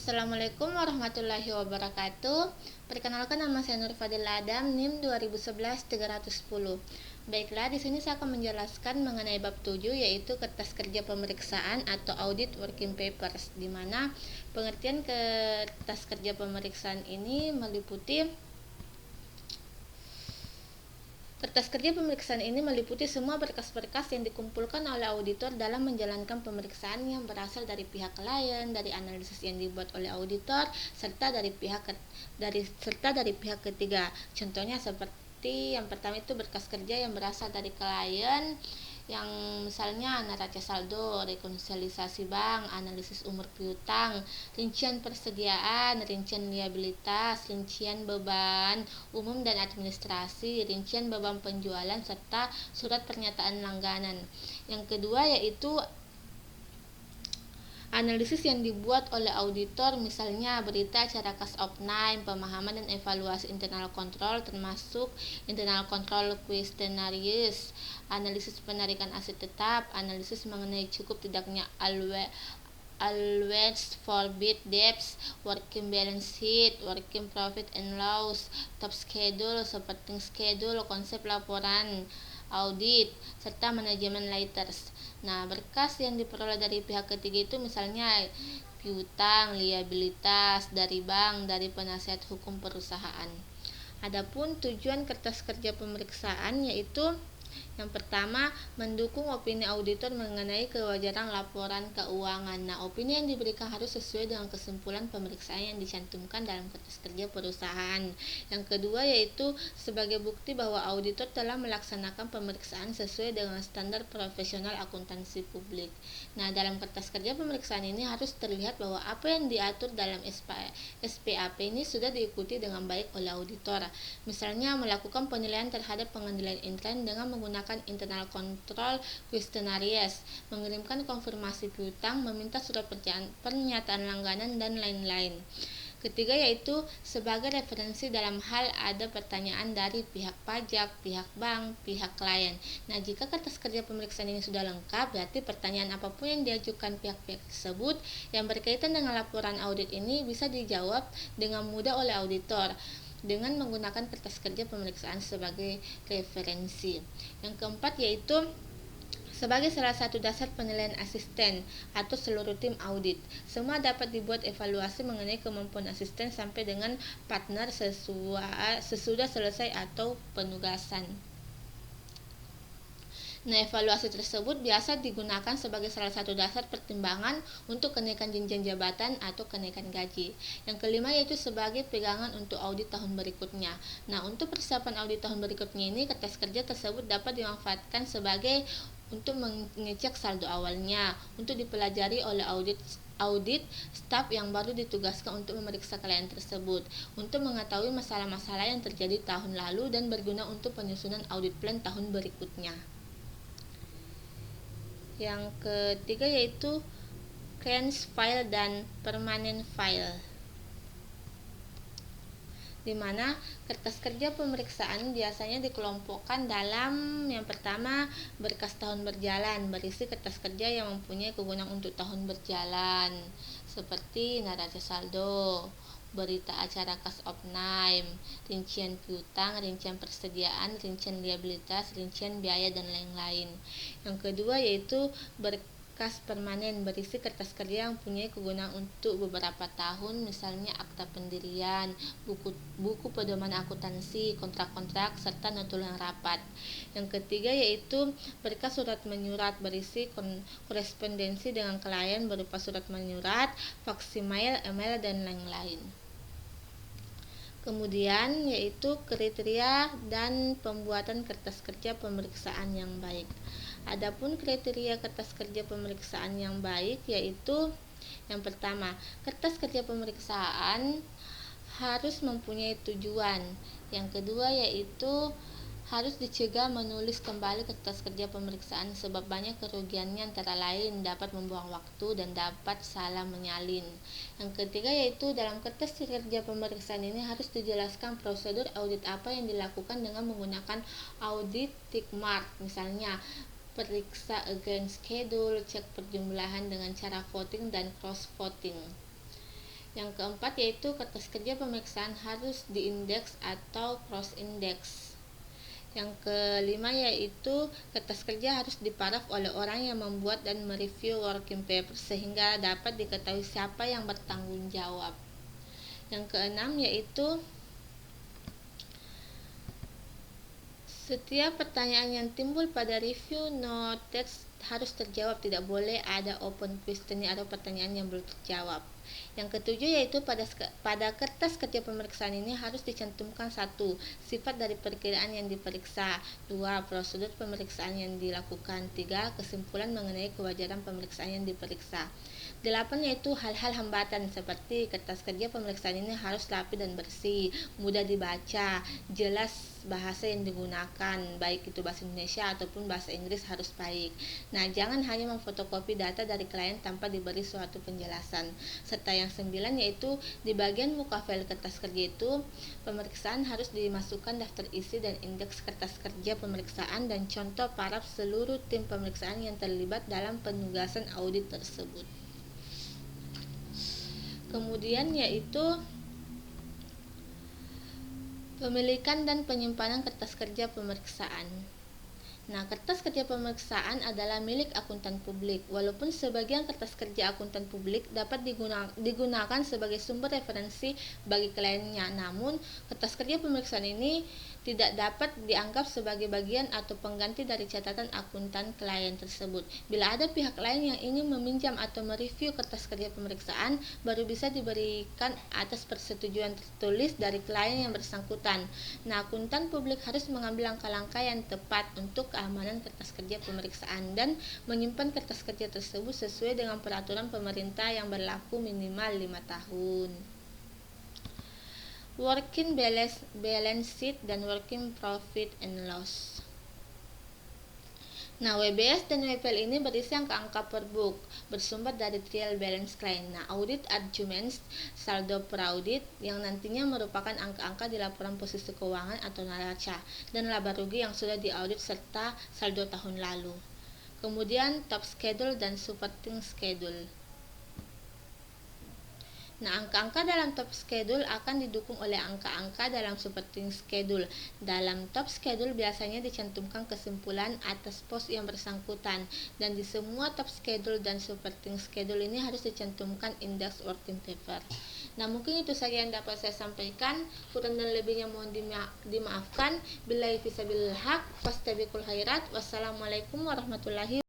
Assalamualaikum warahmatullahi wabarakatuh. Perkenalkan, nama saya Nur Fadil Adam, NIM 2011-310. Baiklah, di sini saya akan menjelaskan mengenai bab 7, yaitu kertas kerja pemeriksaan atau audit working papers, di mana pengertian kertas kerja pemeriksaan ini meliputi Kertas kerja pemeriksaan ini meliputi semua berkas-berkas yang dikumpulkan oleh auditor dalam menjalankan pemeriksaan yang berasal dari pihak klien, dari analisis yang dibuat oleh auditor, serta dari pihak ketiga. Contohnya seperti yang pertama itu berkas kerja yang berasal dari klien, yang misalnya neraca saldo, rekonsiliasi bank, analisis umur piutang, rincian persediaan, rincian liabilitas, rincian beban umum dan administrasi, rincian beban penjualan, serta surat pernyataan langganan. Yang kedua yaitu analisis yang dibuat oleh auditor, misalnya berita acara cost of name, pemahaman dan evaluasi internal control termasuk internal control questionnaires, analisis penarikan aset tetap, analisis mengenai cukup tidaknya allowance for bad debts, working balance sheet, working profit and loss, top schedule, supporting schedule, konsep laporan audit, serta manajemen letters. Nah, berkas yang diperoleh dari pihak ketiga itu misalnya piutang, liabilitas dari bank, dari penasihat hukum perusahaan. Adapun tujuan kertas kerja pemeriksaan yaitu yang pertama, mendukung opini auditor mengenai kewajaran laporan keuangan. Nah, opini yang diberikan harus sesuai dengan kesimpulan pemeriksaan yang dicantumkan dalam kertas kerja perusahaan. Yang kedua yaitu sebagai bukti bahwa auditor telah melaksanakan pemeriksaan sesuai dengan standar profesional akuntansi publik. Nah, dalam kertas kerja pemeriksaan ini harus terlihat bahwa apa yang diatur dalam SPAP ini sudah diikuti dengan baik oleh auditor. Misalnya melakukan penilaian terhadap pengendalian intern dengan menggunakan internal control questionnaires, mengirimkan konfirmasi piutang, meminta surat pernyataan langganan, dan lain-lain. Ketiga yaitu sebagai referensi dalam hal ada pertanyaan dari pihak pajak, pihak bank, pihak klien. Nah, jika kertas kerja pemeriksaan ini sudah lengkap, berarti pertanyaan apapun yang diajukan pihak-pihak tersebut yang berkaitan dengan laporan audit ini bisa dijawab dengan mudah oleh auditor dengan menggunakan kertas kerja pemeriksaan sebagai referensi. Yang keempat yaitu sebagai salah satu dasar penilaian asisten atau seluruh tim audit. Semua dapat dibuat evaluasi mengenai kemampuan asisten sampai dengan partner sesudah selesai atau penugasan. Nah, evaluasi tersebut biasa digunakan sebagai salah satu dasar pertimbangan untuk kenaikan jenjang jabatan atau kenaikan gaji. Yang kelima yaitu sebagai pegangan untuk audit tahun berikutnya. Nah, untuk persiapan audit tahun berikutnya ini, kertas kerja tersebut dapat dimanfaatkan sebagai untuk mengecek saldo awalnya, untuk dipelajari oleh audit staf yang baru ditugaskan untuk memeriksa klien tersebut, untuk mengetahui masalah-masalah yang terjadi tahun lalu dan berguna untuk penyusunan audit plan tahun berikutnya. Yang ketiga yaitu cleanse file dan permanent file, di mana kertas kerja pemeriksaan biasanya dikelompokkan dalam yang pertama berkas tahun berjalan, berisi kertas kerja yang mempunyai kegunaan untuk tahun berjalan seperti neraca saldo, berita acara cost of name, rincian piutang, rincian persediaan, rincian liabilitas, rincian biaya, dan lain-lain. Yang kedua yaitu berkas permanen, berisi kertas kerja yang punya kegunaan untuk beberapa tahun, misalnya akta pendirian, buku pedoman akuntansi, kontrak-kontrak, serta notulen rapat. Yang ketiga yaitu berkas surat menyurat, berisi korespondensi dengan klien berupa surat menyurat, fax email, dan lain-lain. Kemudian yaitu kriteria dan pembuatan kertas kerja pemeriksaan yang baik. Adapun kriteria kertas kerja pemeriksaan yang baik yaitu yang pertama, kertas kerja pemeriksaan harus mempunyai tujuan. Yang kedua yaitu harus dicegah menulis kembali kertas kerja pemeriksaan sebab banyak kerugiannya, antara lain dapat membuang waktu dan dapat salah menyalin. Yang ketiga yaitu dalam kertas kerja pemeriksaan ini harus dijelaskan prosedur audit apa yang dilakukan dengan menggunakan audit tick mark, misalnya periksa against schedule, cek perjumlahan dengan cara voting dan cross voting. Yang keempat yaitu kertas kerja pemeriksaan harus diindeks atau cross index. Yang kelima yaitu kertas kerja harus diparaf oleh orang yang membuat dan mereview working paper sehingga dapat diketahui siapa yang bertanggung jawab. Yang keenam yaitu setiap pertanyaan yang timbul pada review notes harus terjawab, tidak boleh ada open question atau pertanyaan yang belum terjawab. Yang ketujuh yaitu pada kertas kerja pemeriksaan ini harus dicantumkan 1. Sifat dari perkiraan yang diperiksa, 2. Prosedur pemeriksaan yang dilakukan, 3. Kesimpulan mengenai kewajaran pemeriksaan yang diperiksa. 8 yaitu hal-hal hambatan seperti kertas kerja pemeriksaan ini harus rapi dan bersih, mudah dibaca, jelas bahasa yang digunakan, baik itu bahasa Indonesia ataupun bahasa Inggris harus baik. Nah, jangan hanya memfotokopi data dari klien tanpa diberi suatu penjelasan. Serta yang 9 yaitu di bagian muka file kertas kerja itu pemeriksaan harus dimasukkan daftar isi dan indeks kertas kerja pemeriksaan dan contoh paraf seluruh tim pemeriksaan yang terlibat dalam penugasan audit tersebut. Kemudian yaitu pemilikan dan penyimpanan kertas kerja pemeriksaan. Nah, kertas kerja pemeriksaan adalah milik akuntan publik. Walaupun sebagian kertas kerja akuntan publik dapat digunakan sebagai sumber referensi bagi kliennya, namun kertas kerja pemeriksaan ini tidak dapat dianggap sebagai bagian atau pengganti dari catatan akuntan klien tersebut. Bila ada pihak lain yang ingin meminjam atau mereview kertas kerja pemeriksaan, baru bisa diberikan atas persetujuan tertulis dari klien yang bersangkutan. Nah, akuntan publik harus mengambil langkah-langkah yang tepat untuk keamanan kertas kerja pemeriksaan dan menyimpan kertas kerja tersebut sesuai dengan peraturan pemerintah yang berlaku minimal 5 tahun. Working balance sheet dan working profit and loss. Nah, WBS dan WPL ini berisi angka-angka per book bersumber dari trial balance client. Nah, audit arguments, saldo per audit yang nantinya merupakan angka-angka di laporan posisi keuangan atau neraca dan laba rugi yang sudah diaudit serta saldo tahun lalu. Kemudian top schedule dan supporting schedule. Nah, angka-angka dalam top schedule akan didukung oleh angka-angka dalam supporting schedule. Dalam top schedule biasanya dicantumkan kesimpulan atas pos yang bersangkutan, dan di semua top schedule dan supporting schedule ini harus dicantumkan indeks working paper. Nah, mungkin itu saja yang dapat saya sampaikan. Kurang dan lebihnya mohon dimaafkan. Billahi fisabilillah haq, fastabiqul khairat. Wassalamualaikum warahmatullahi wabarakatuh.